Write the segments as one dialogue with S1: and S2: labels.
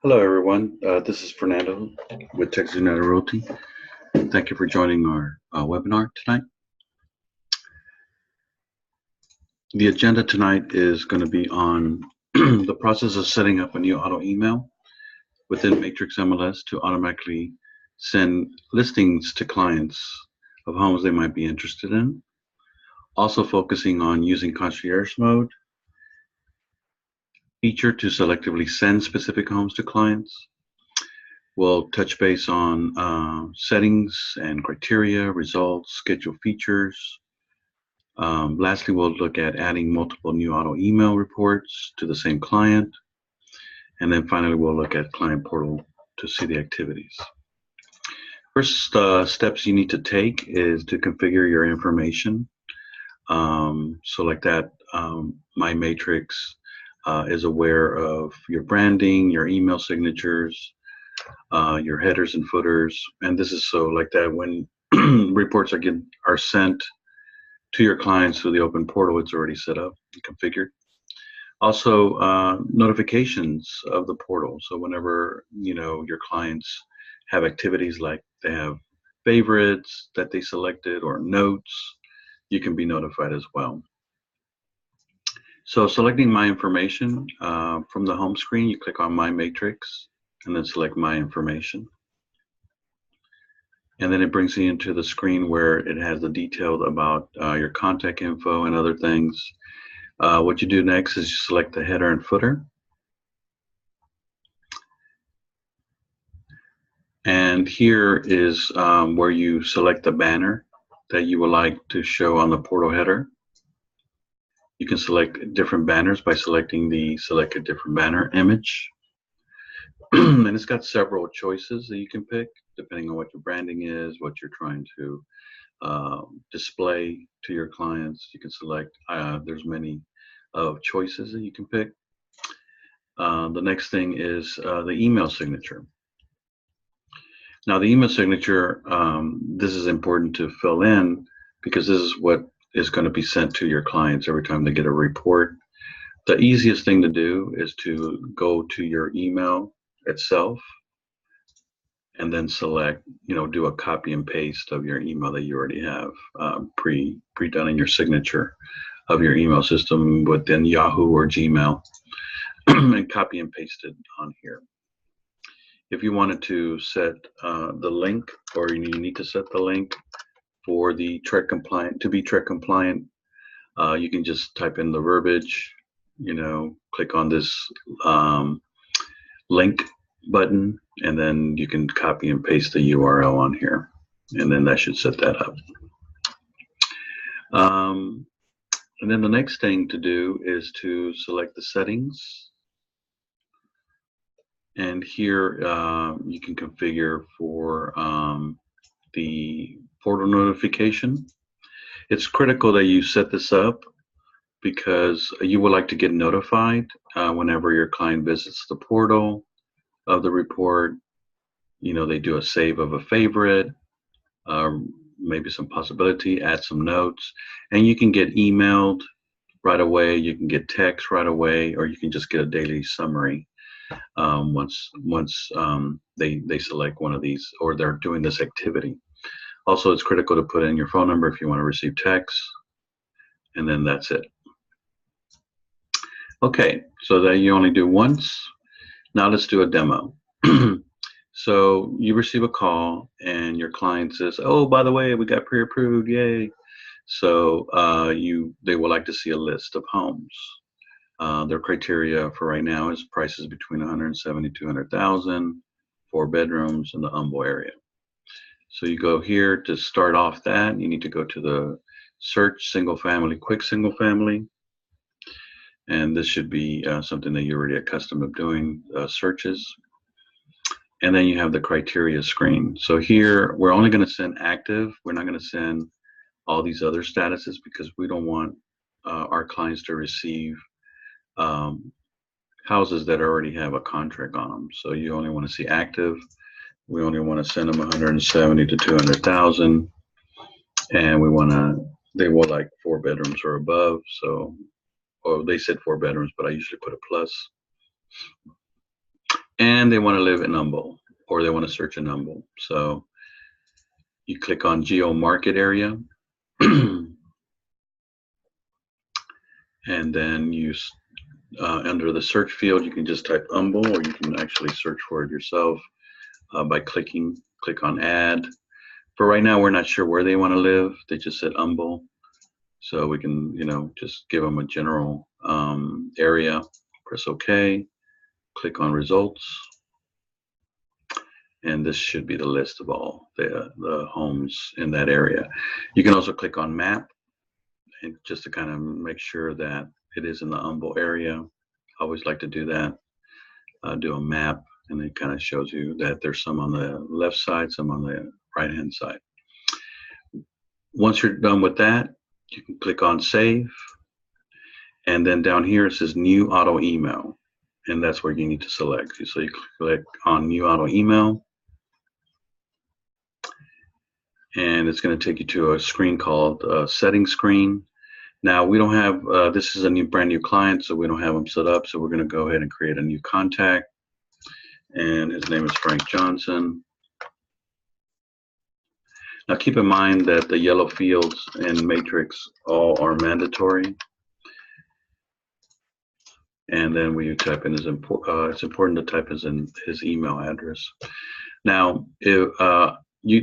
S1: Hello, everyone. This is Fernando with Texas United Realty. Thank you for joining our webinar tonight. The agenda tonight is going to be on the process of setting up a new auto email within Matrix MLS to automatically send listings to clients of homes they might be interested in. Also focusing on using concierge mode feature to selectively send specific homes to clients. We'll touch base on settings and criteria, results, schedule features. Lastly, we'll look at adding multiple new auto email reports to the same client. And then finally, we'll look at client portal to see the activities. First steps you need to take is to configure your information. So like that, My Matrix is aware of your branding, your email signatures, your headers and footers, and this is so like that when reports are sent to your clients through the open portal, it's already set up and configured. Also, notifications of the portal. So whenever your clients have activities like they have favorites that they selected or notes, you can be notified as well. So selecting My Information from the home screen, you click on My Matrix and then select My Information. And then it brings you into the screen where it has the detailed about your contact info and other things. What you do next is you select the header and footer. And here is where you select the banner that you would like to show on the portal header. You can select different banners by selecting the Select a Different Banner image. And it's got several choices that you can pick depending on what your branding is, what you're trying to display to your clients. You can select, there's many choices that you can pick. The next thing is the email signature. Now the email signature, this is important to fill in because this is what is going to be sent to your clients every time they get a report. The easiest thing to do is to go to your email itself and then select, do a copy and paste of your email that you already have pre-done in your signature of your email system within Yahoo or Gmail and copy and paste it on here. If you wanted to set the link, or you need to set the link for the TREC compliant, to be TREC compliant, you can just type in the verbiage, click on this link button, and then you can copy and paste the URL on here, and then that should set that up. And then the next thing to do is to select the settings. And here you can configure for the portal notification. It's critical that you set this up because you would like to get notified whenever your client visits the portal of the report. They do a save of a favorite, maybe some possibility, add some notes, and you can get emailed right away, you can get text right away, or you can just get a daily summary once they select one of these or they're doing this activity. Also, it's critical to put in your phone number if you want to receive text, and then that's it. Okay, so that you only do once. Now let's do a demo. So you receive a call and your client says, oh, by the way, we got pre-approved, yay. So they would like to see a list of homes. Their criteria for right now is prices between 170 to 200,000, 4 bedrooms in the Humble area. So you go here to start off that. You need to go to the search single family, quick single family. And this should be something that you're already accustomed to doing, searches. And then you have the criteria screen. So here, we're only going to send active. We're not going to send all these other statuses because we don't want our clients to receive houses that already have a contract on them. So you only want to see active. We only want to send them 170 to 200,000. And they will like 4 bedrooms or above. So, or they said 4 bedrooms, but I usually put a plus. and they want to live in Humble, or they want to search in Humble. So you click on geo market area, and then you under the search field, you can just type Humble, or you can actually search for it yourself by click on add. For right now, we're not sure where they want to live. They just said Humble. So we can, just give them a general area, press OK, click on results. And this should be the list of all the homes in that area. You can also click on map, and just to kind of make sure that it is in the Humble area. I always like to do that, do a map, and it kind of shows you that there's some on the left side, some on the right hand side. Once you're done with that, you can click on save, and then down here it says new auto email, and that's where you need to select. So you click on new auto email, and it's going to take you to a screen called settings screen. Now we don't have, this is a brand new client, so we don't have them set up. So we're going to go ahead and create a new contact, and his name is Frank Johnson. Now keep in mind that the yellow fields in Matrix all are mandatory. And then when you type in his it's important to type in his email address. Now, if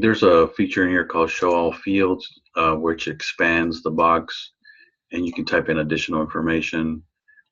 S1: there's a feature in here called Show All Fields, which expands the box, and you can type in additional information,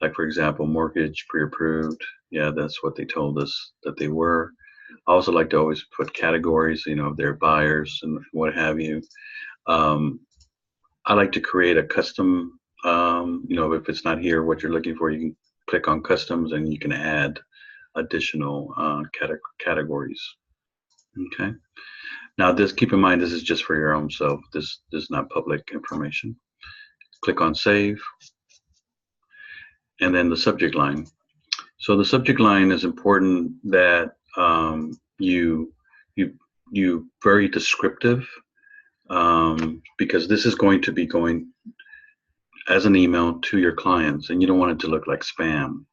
S1: like for example, mortgage pre-approved. Yeah, that's what they told us that they were. I also like to always put categories, if they're buyers and what have you. I like to create a custom, if it's not here what you're looking for, you can click on customs and you can add additional categories. Okay. Now keep in mind, this is just for your own self. This is not public information. Click on save, and then the subject line. So the subject line is important that you very descriptive, because this is going to be going as an email to your clients, and you don't want it to look like spam.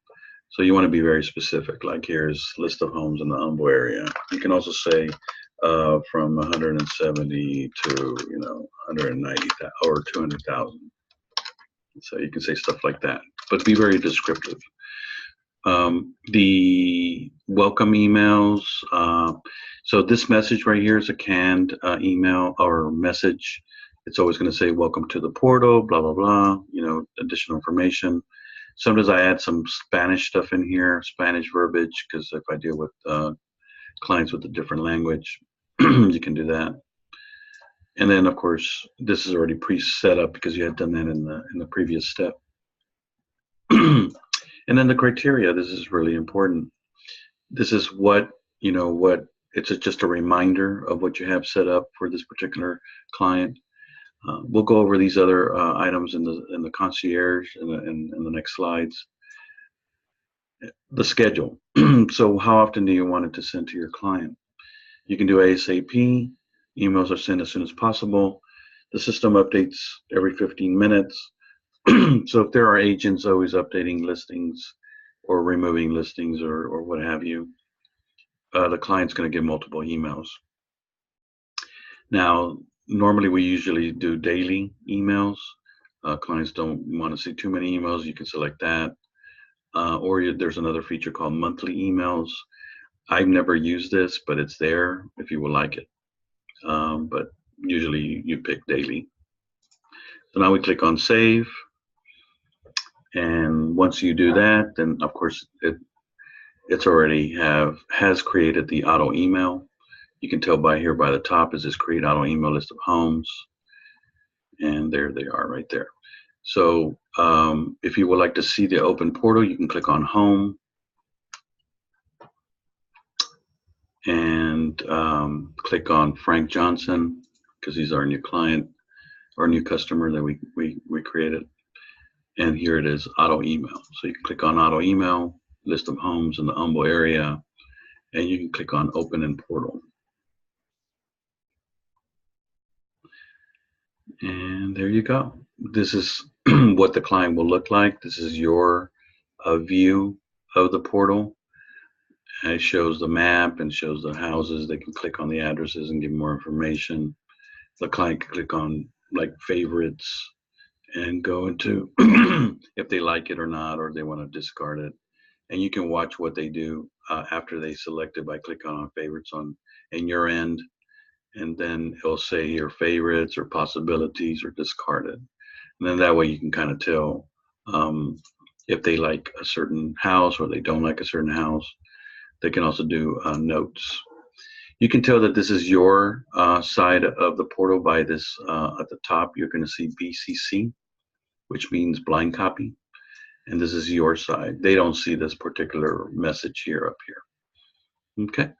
S1: So you want to be very specific, like here's list of homes in the Humble area. You can also say from 170 to 190 or 200,000. So you can say stuff like that, but be very descriptive. The welcome emails. So this message right here is a canned email or message. It's always going to say welcome to the portal, blah blah blah. Additional information. Sometimes I add some Spanish stuff in here, Spanish verbiage, because if I deal with clients with a different language, you can do that. And then, of course, this is already pre-set up because you had done that in the previous step. And then the criteria. This is really important. This is what it's just a reminder of what you have set up for this particular client. We'll go over these other items in the concierge in the next slides. The schedule. So how often do you want it to send to your client? You can do ASAP. Emails are sent as soon as possible. The system updates every 15 minutes. So if there are agents always updating listings or removing listings or what have you, the client's going to get multiple emails. Now, normally we usually do daily emails. Clients don't want to see too many emails. You can select that. Or there's another feature called monthly emails. I've never used this, but it's there if you would like it. But usually you pick daily. So now we click on save. And once you do that, then of course it's already has created the auto email. You can tell by here by the top is this create auto email list of homes. And there they are right there. So if you would like to see the open portal, you can click on home and click on Frank Johnson, because he's our new client, our new customer that we created. And here it is, auto email. So you can click on auto email, list of homes in the Humble area, and you can click on open in portal. And there you go. This is what the client will look like. This is your view of the portal. And it shows the map and shows the houses. They can click on the addresses and get more information. The client can click on like favorites and go into if they like it or not, or they want to discard it. And you can watch what they do after they select it by clicking on favorites on in your end, and then it'll say your favorites or possibilities or discarded. And then that way you can kind of tell um, if they like a certain house or they don't like a certain house. They can also do notes. You can tell that this is your side of the portal by this at the top. You're going to see BCC, which means blind copy. And this is your side. They don't see this particular message here up here. Okay,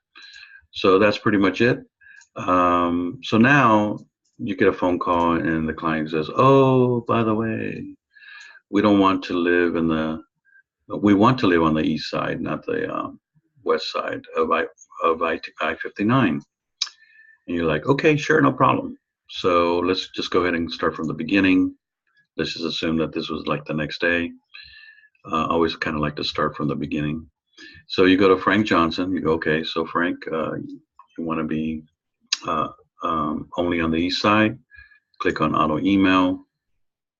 S1: so that's pretty much it. So now you get a phone call and the client says, "Oh, by the way, we don't want to live in the, we want to live on the east side, not the west side of I-59." And you're like, "Okay, sure, no problem." So let's just go ahead and start from the beginning. Let's just assume that this was like the next day. I always kind of like to start from the beginning. So you go to Frank Johnson. You go, okay, so Frank, you want to be uh, only on the east side. Click on auto email.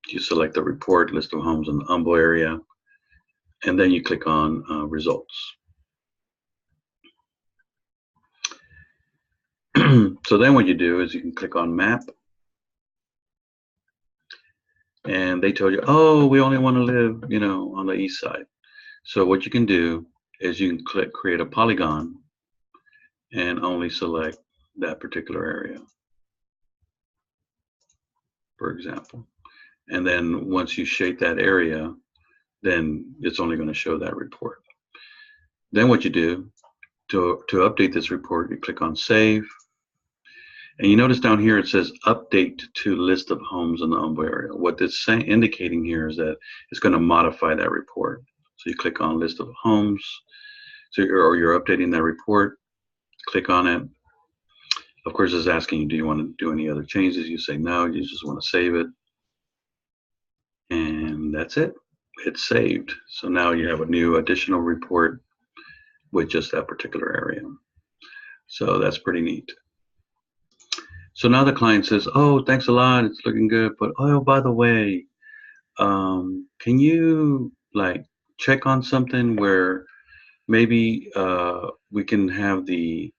S1: You select the report, list of homes in the Humble area, and then you click on results. So then what you do is you can click on map, and they tell you, oh, we only want to live, on the east side. So what you can do is you can click create a polygon and only select that particular area, for example. And then once you shape that area, then it's only going to show that report. Then what you do to update this report, you click on save. And you notice down here it says update to list of homes in the Humble area. What it's indicating here is that it's going to modify that report. So you click on list of homes, so you're updating that report. Click on it. Of course, it's asking you, do you want to do any other changes? You say no, you just want to save it. And that's it. It's saved. So now you have a new additional report with just that particular area. So that's pretty neat. So now the client says, oh, thanks a lot. It's looking good. But oh, by the way, can you like check on something where maybe we can have the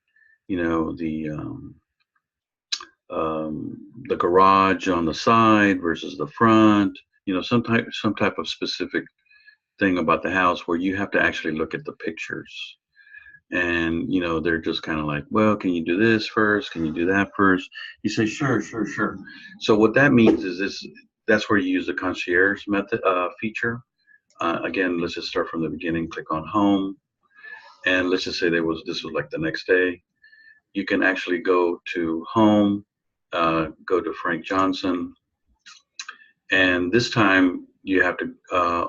S1: garage on the side versus the front, some type of specific thing about the house where you have to actually look at the pictures. And they're just kind of like, well, can you do this first? Can you do that first? You say, sure, sure, sure. So what that means is that's where you use the concierge method feature. Again, let's just start from the beginning. Click on home, and let's just say this was like the next day. You can actually go to home, go to Frank Johnson, and this time you have to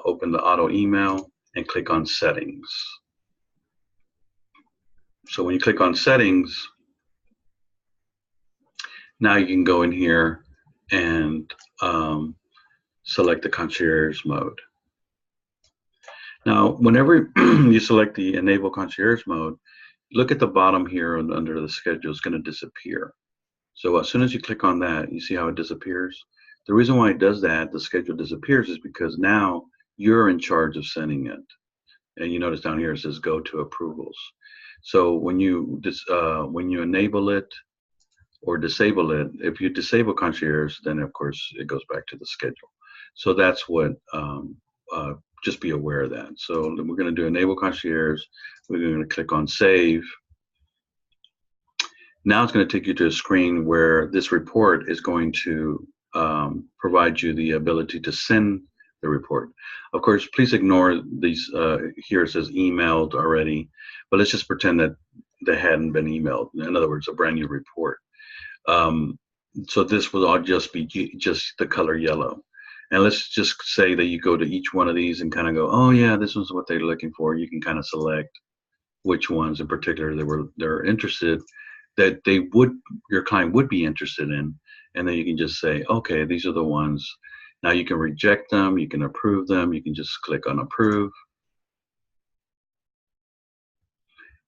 S1: open the auto email and click on settings. So when you click on settings, now you can go in here and select the concierge mode. Now, whenever you select the enable concierge mode, look at the bottom here and under the schedule, it's going to disappear. So as soon as you click on that, you see how it disappears? The reason why it does that, the schedule disappears, is because now you're in charge of sending it. And you notice down here it says go to approvals. So when you enable it or disable it, if you disable concierge, then of course it goes back to the schedule. So that's what, just be aware of that. So we're going to do enable concierge. We're going to click on save. Now it's going to take you to a screen where this report is going to provide you the ability to send the report. Of course, please ignore these. Here it says emailed already, but let's just pretend that they hadn't been emailed. In other words, a brand new report. So this will all just be just the color yellow. And let's just say that you go to each one of these and kind of go, oh yeah, this was what they're looking for. You can kind of select which ones in particular they're interested, that your client would be interested in, and then you can just say, okay, these are the ones. Now you can reject them, you can approve them, you can just click on approve.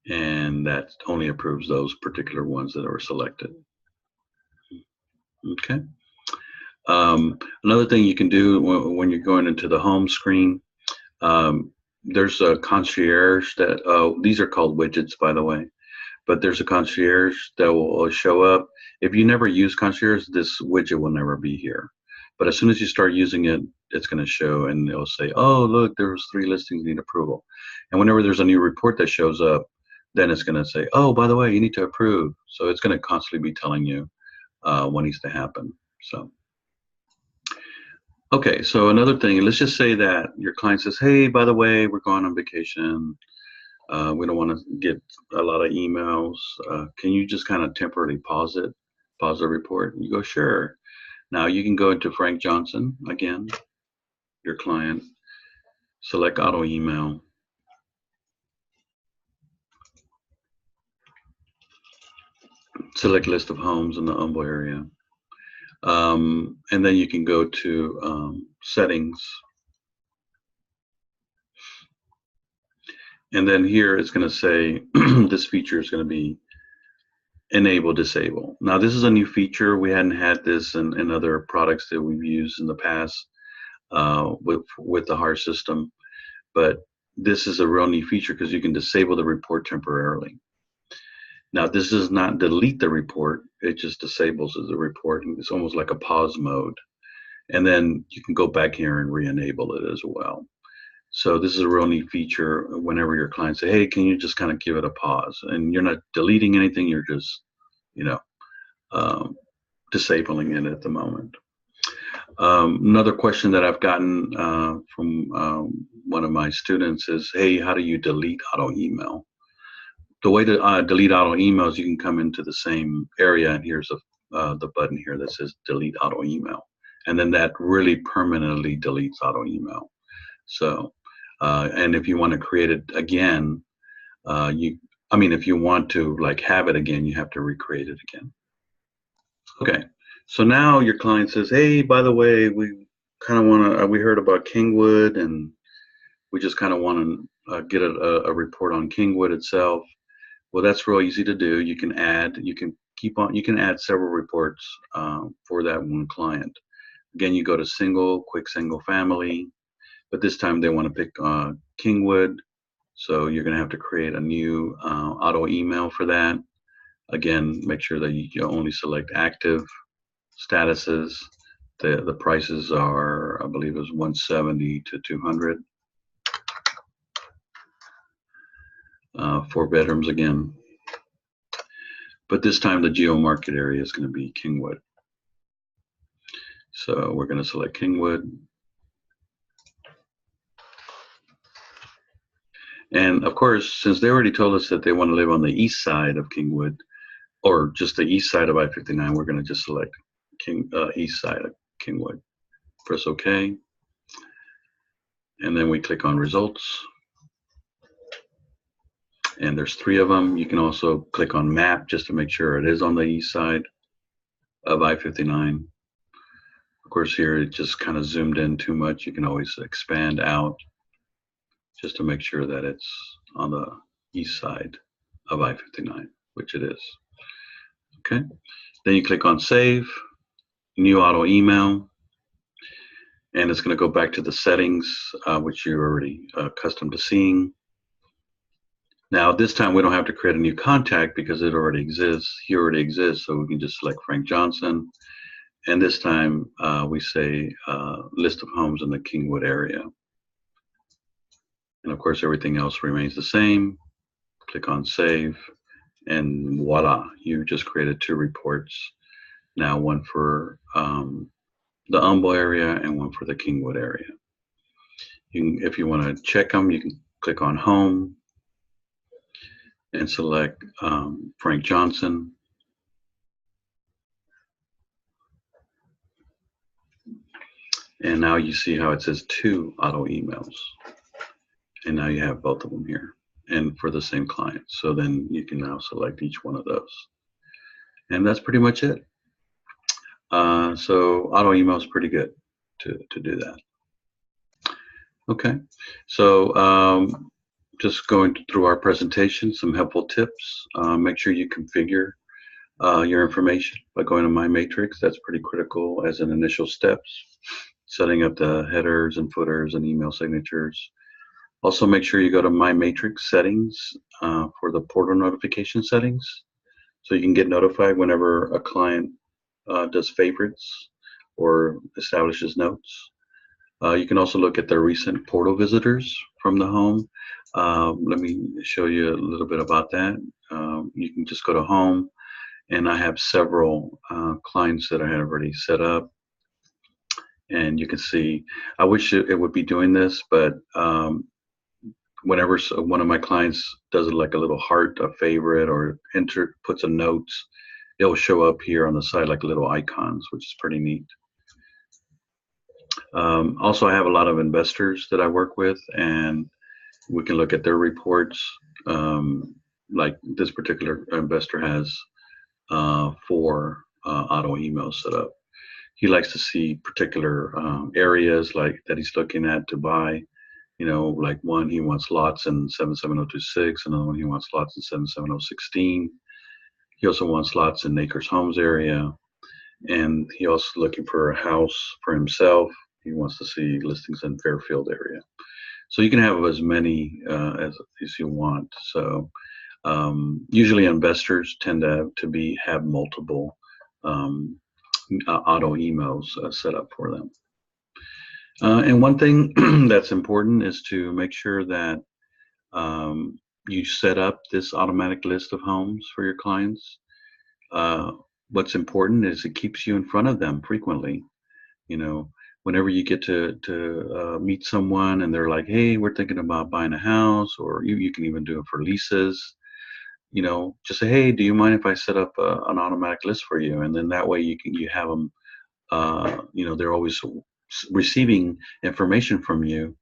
S1: and that only approves those particular ones that are selected. Okay. Another thing you can do when you're going into the home screen, there's a concierge that, these are called widgets, by the way, but there's a concierge that will show up. If you never use concierge, this widget will never be here. But as soon as you start using it, it's going to show, and it'll say, oh, look, there's 3 listings need approval. And whenever there's a new report that shows up, then it's going to say, oh, by the way, you need to approve. So it's going to constantly be telling you what needs to happen. So, okay, so another thing, let's just say that your client says, hey, by the way, we're going on vacation. We don't want to get a lot of emails. Can you just kind of temporarily pause the report? You go, sure. Now you can go into Frank Johnson again, your client, select auto email. Select list of homes in the Humble area. And then you can go to settings. And then here it's going to say this feature is going to be enable, disable. Now this is a new feature. We hadn't had this in other products that we've used in the past with the HAR system. But this is a real neat feature because you can disable the report temporarily. Now this does not delete the report, it just disables the report. It's almost like a pause mode. And then you can go back here and re-enable it as well. So this is a real neat feature whenever your clients say, hey, can you just kind of give it a pause? And you're not deleting anything, you're just, disabling it at the moment. Another question that I've gotten from one of my students is, hey, how do you delete auto email? The way to delete auto emails, you can come into the same area, and here's the button here that says delete auto email. And then that really permanently deletes auto email. So, and if you want to create it again, if you want to like have it again, you have to recreate it again. Okay, so now your client says, hey, by the way, we kind of want to, we heard about Kingwood, and we just kind of want to get a report on Kingwood itself. Well, that's real easy to do. You can add, you can add several reports for that one client. Again, you go to quick single family, but this time they want to pick Kingwood. So you're going to have to create a new auto email for that. Again, make sure that you only select active statuses. The prices are, I believe, is 170 to 200. 4 bedrooms again. But this time the geo market area is going to be Kingwood. So we're going to select Kingwood. And of course, since they already told us that they want to live on the east side of Kingwood, or just the east side of I-59, we're going to just select east side of Kingwood. Press OK. And then we click on results. And there's 3 of them. You can also click on map just to make sure it is on the east side of I-59. Of course, here it just kind of zoomed in too much. You can always expand out just to make sure that it's on the east side of I-59, which it is. Okay, then you click on save, new auto email, and it's going to go back to the settings, which you're already accustomed to seeing. Now this time we don't have to create a new contact because it already exists. He already exists, so we can just select Frank Johnson. And this time we say list of homes in the Kingwood area. And of course everything else remains the same. Click on save, and voila, you just created 2 reports. Now one for the Humble area and one for the Kingwood area. If you want to check them, you can click on home and select Frank Johnson. And now you see how it says 2 auto emails. And now you have both of them here, and for the same client. So then you can now select each one of those. And that's pretty much it. So auto email is pretty good to do that. Okay, so Just going through our presentation, some helpful tips. Make sure you configure your information by going to My Matrix. That's pretty critical as an initial steps. Setting up the headers and footers and email signatures. Also, make sure you go to My Matrix settings for the portal notification settings, so you can get notified whenever a client does favorites or establishes notes. You can also look at the recent portal visitors from the home. Let me show you a little bit about that. You can just go to home, and I have several clients that I have already set up, and you can see, I wish it would be doing this, but whenever one of my clients does it like a little heart, a favorite, or puts a note, it will show up here on the side like little icons, which is pretty neat. Also, I have a lot of investors that I work with, and we can look at their reports. Like this particular investor has 4 auto emails set up. He likes to see particular areas like that he's looking at to buy. You know, like one, he wants lots in 77026, another one he wants lots in 77016. He also wants lots in Acres Homes area, and he also looking for a house for himself. He wants to see listings in Fairfield area. So you can have as many as you want. So usually investors tend to have multiple auto emails set up for them. And one thing that's important is to make sure that you set up this automatic list of homes for your clients. What's important is it keeps you in front of them frequently. You know, whenever you get to meet someone and they're like, hey, we're thinking about buying a house, or you can even do it for leases. You know, just say, hey, do you mind if I set up an automatic list for you? And then that way you have them, you know, they're always receiving information from you,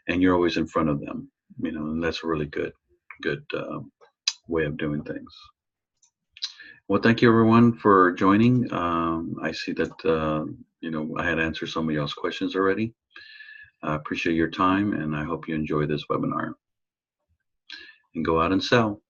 S1: and you're always in front of them. You know, and that's a really good way of doing things. Well, thank you everyone for joining. I see that you know, I had answered some of y'all's questions already. I appreciate your time, and I hope you enjoy this webinar. And go out and sell.